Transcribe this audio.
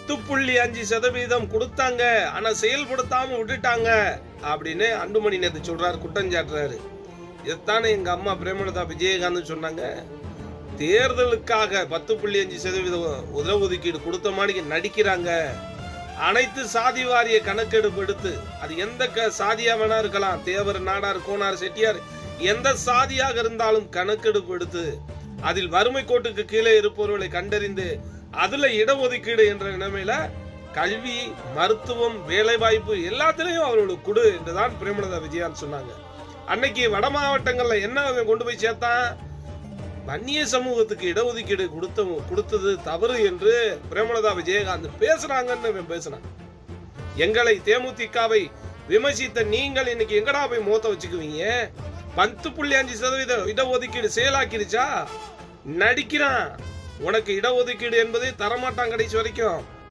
10.5% கொடுத்தாங்க, ஆனா செயல்படுத்தாம விட்டுட்டாங்க அப்படின்னு அன்புமணி நேத்து சொல்றாரு, குற்றஞ்சாட்டுறாரு. இதைத்தானே எங்க அம்மா பிரேமலதா விஜயகாந்த் சொன்னாங்க. தேர்தலுக்காக 10.5% இடஒதுக்கீடு கொடுத்த மாதிரி நடிக்கிறாங்க. அனைத்து சாதி வாரிய கணக்கெடுப்பு எடுத்து, அது எந்த சாதியா வேணா இருக்கலாம், தேவர், நாடார், கோனார், செட்டியார், எந்த சாதியாக இருந்தாலும் கணக்கெடுப்பு எடுத்து அதில் வறுமை கோட்டுக்கு கீழே இருப்பவர்களை கண்டறிந்து அதுல இடஒதுக்கீடு என்ற நிலைமையில கல்வி, மருத்துவம், வேலை வாய்ப்பு எல்லாத்திலையும் அவர்களுக்கு கொடு என்றுதான் பிரேமலதா விஜயகாந்த் சொன்னாங்க. அன்னைக்கு வட மாவட்டங்கள்ல என்ன கொண்டு போய் சேர்த்தான்? வன்னிய சமூகத்துக்கு இடஒதுக்கீடு கொடுத்தது தவறு என்று பிரேமலதா விஜயகாந்த் பேசுறாங்கன்னு பேசுறாங்க. எங்களை தேமுதிகவை விமர்சித்த நீங்கள் இன்னைக்கு எங்கடா போய் மோத்த வச்சுக்குவீங்க? 10.5% இடஒதுக்கீடு செயலாக்கிருச்சா? நடிக்கிறான். உனக்கு இடஒதுக்கீடு என்பதை தரமாட்டான் கடைசி வரைக்கும்.